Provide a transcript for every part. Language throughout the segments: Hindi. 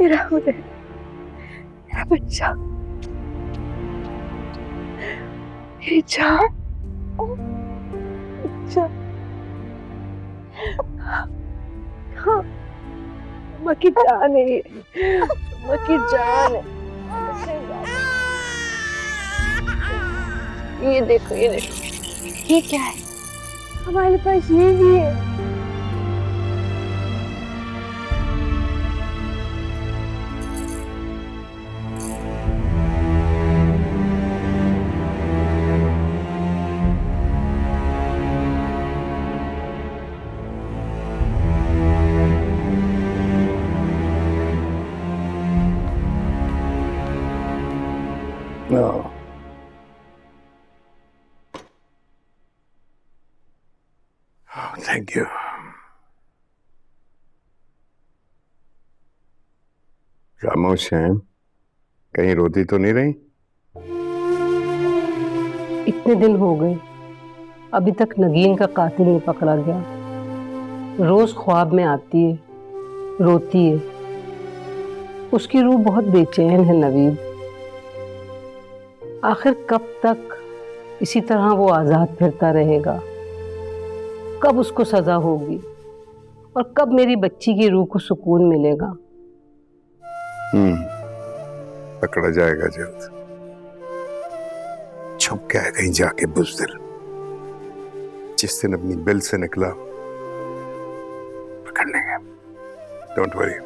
मेरा उदय, मेरा बच्चा, मेरी जान, बच्चा। हाँ, अम्मा की जान है ये, अम्मा की जान है। ये देखो, ये देखो, ये क्या है? हमारे पास ये भी है। No. Oh, thank you. खामोश हैं, कहीं रोती तो नहीं रही? इतने दिन हो गए, अभी तक नगीन का कातिल नहीं पकड़ा गया। रोज ख्वाब में आती है, रोती है। उसकी रूह बहुत बेचैन है नवीद। आखिर कब तक इसी तरह वो आजाद फिरता रहेगा? कब उसको सजा होगी और कब मेरी बच्ची की रूह को सुकून मिलेगा? पकड़ा जाएगा जल्द। छुप के है कहीं जाके बुज़दिल। जिस दिन अपनी बिल से निकला पकड़ लेंगे। Don't worry.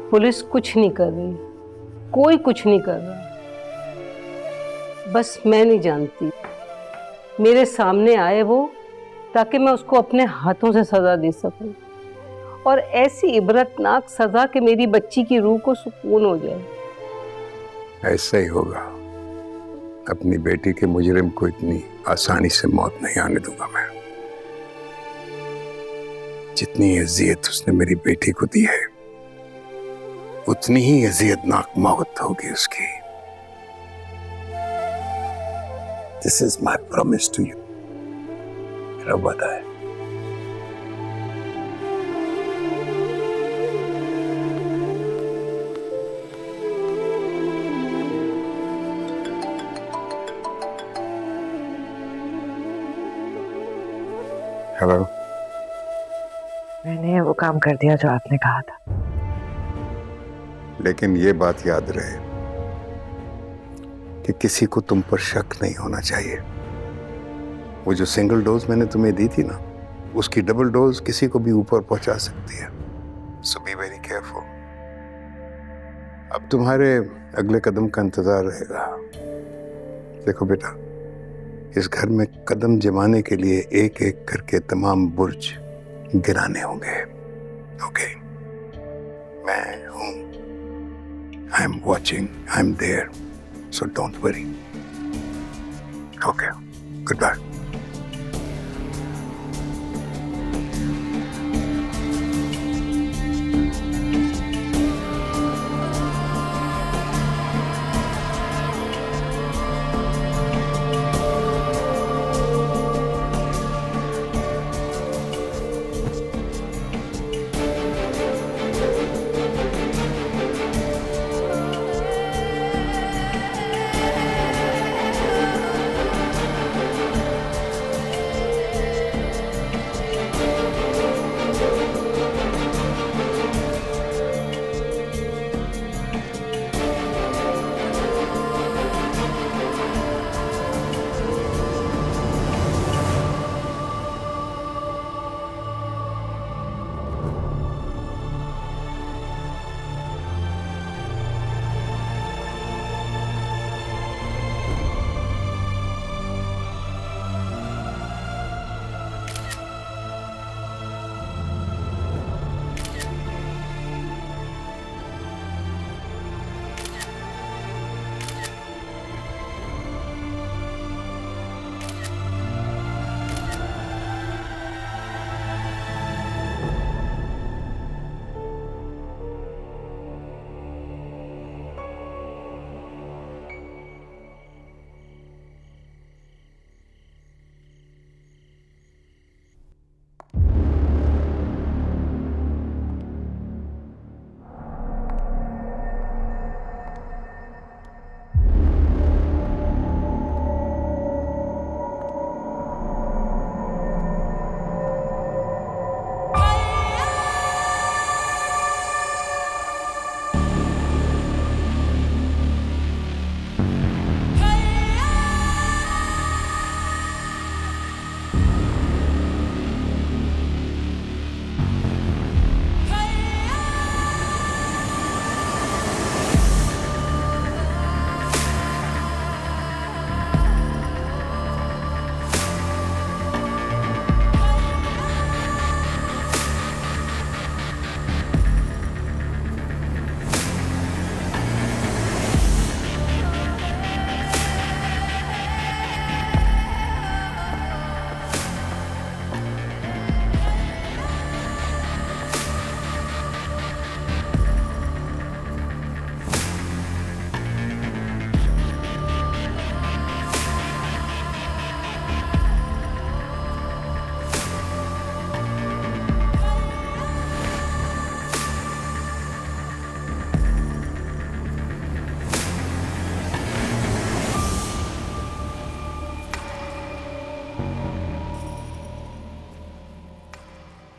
पुलिस कुछ नहीं कर रही, कोई कुछ नहीं कर रहा। बस मैं नहीं जानती, मेरे सामने आए वो ताकि मैं उसको अपने हाथों से सजा दे सकूं, और ऐसी इबरतनाक सजा कि मेरी बच्ची की रूह को सुकून हो जाए। ऐसा ही होगा। अपनी बेटी के मुजरिम को इतनी आसानी से मौत नहीं आने दूंगा मैं। जितनी अजियत उसने मेरी बेटी को दी है, उतनी ही अजियतनाक मौत होगी उसकी। This is my promise to you. मेरा वादा है। हेलो। मैंने वो काम कर दिया जो आपने कहा था। लेकिन ये बात याद रहे कि किसी को तुम पर शक नहीं होना चाहिए। वो जो सिंगल डोज मैंने तुम्हें दी थी ना, उसकी डबल डोज किसी को भी ऊपर पहुंचा सकती है। सो बी वेरी केयरफुल। अब तुम्हारे अगले कदम का इंतजार रहेगा। देखो बेटा, इस घर में कदम जमाने के लिए एक एक करके तमाम बुर्ज गिराने होंगे। ओके, मैं हूं। I am watching, I am there, so don't worry. Okay, good bye.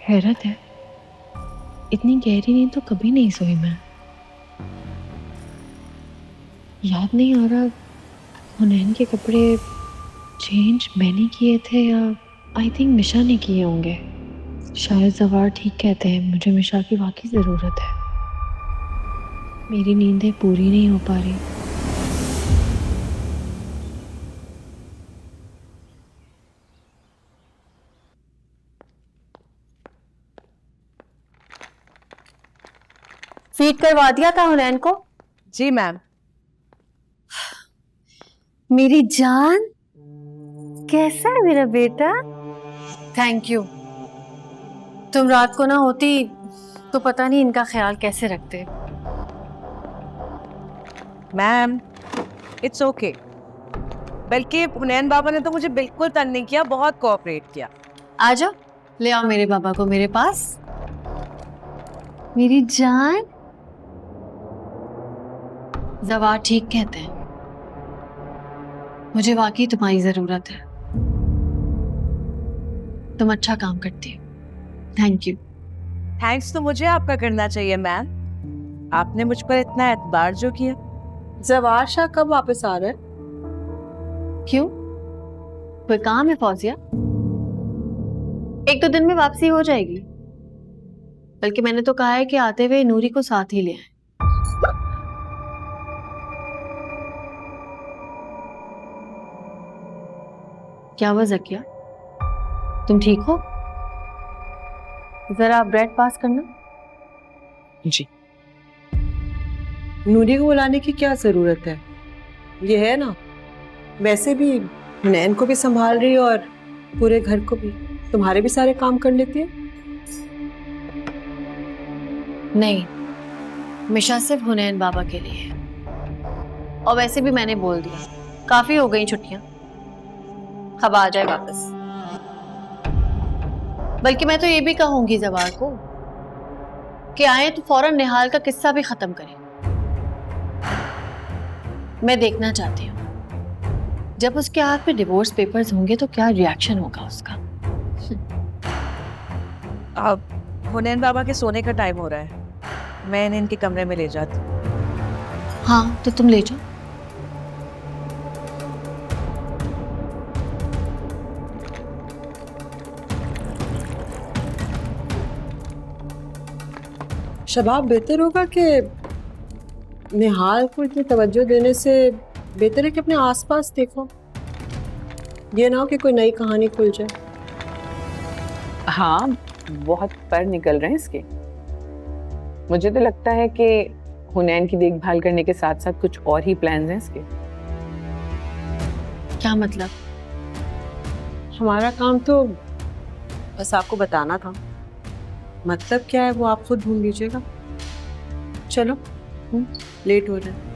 हैरत है, इतनी गहरी नींद तो कभी नहीं सोई मैं। याद नहीं आ रहा हुनैन के कपड़े चेंज मैंने किए थे या आई थिंक मिशा ने किए होंगे। शायद जवार ठीक कहते हैं, मुझे मिशा की वाकई ज़रूरत है। मेरी नींदें पूरी नहीं हो पा रही। फीड करवा दिया था हुनैन को? जी मैम। मेरी जान, कैसा है मेरा बेटा? Thank you. तुम रात को ना होती तो पता नहीं इनका ख्याल कैसे रखते। Ma'am it's okay. बल्कि हुनैन बाबा ने तो मुझे बिल्कुल तंग नहीं किया, बहुत कोऑपरेट किया। आ जाओ, ले आओ मेरे बाबा को मेरे पास। मेरी जान, जवार ठीक कहते हैं, मुझे वाकई तुम्हारी जरूरत है। तुम अच्छा काम करती हो। Thank you. थैंक्स तो मुझे आपका करना चाहिए मैम, आपने मुझ पर इतना एतबार जो किया। जवार शाह कब वापस आ रहा है? क्यों, कोई काम है फौजिया? 1-2 दिन में वापसी हो जाएगी। बल्कि मैंने तो कहा है कि आते हुए नूरी को साथ ही ले आए। क्या हुआ ज़किया, तुम ठीक हो? जरा ब्रेड पास करना। जी। नूरी को बुलाने की क्या जरूरत है? ये है ना, वैसे भी हुनैन को भी संभाल रही है और पूरे घर को भी। तुम्हारे भी सारे काम कर लेती है। नहीं, मिशा सिर्फ हुनैन बाबा के लिए है। और वैसे भी मैंने बोल दिया, काफी हो गई छुट्टियां, अब आ जाए वापस। बल्कि मैं तो ये भी कहूंगी जवार को कि आए तो फौरन निहाल का किस्सा भी खत्म करें। मैं देखना चाहती हूँ जब उसके हाथ में डिवोर्स पेपर्स होंगे तो क्या रिएक्शन होगा उसका। अब हुनैन बाबा के सोने का टाइम हो रहा है, मैं इन्हें इनके कमरे में ले जाती हूँ। हाँ तो तुम ले जाओ। शबाब, बेहतर होगा कि निहाल को इतनी तवज्जो देने से बेहतर है कि अपने आसपास देखो। ये ना हो कि कोई नई कहानी खुल जाए। हाँ, बहुत पर निकल रहे हैं इसके। मुझे तो लगता है कि हुनैन की देखभाल करने के साथ साथ कुछ और ही प्लान्स हैं इसके। क्या मतलब? हमारा काम तो बस आपको बताना था, मतलब क्या है वो आप खुद ढूंढ लीजिएगा। चलो, लेट हो रहा है।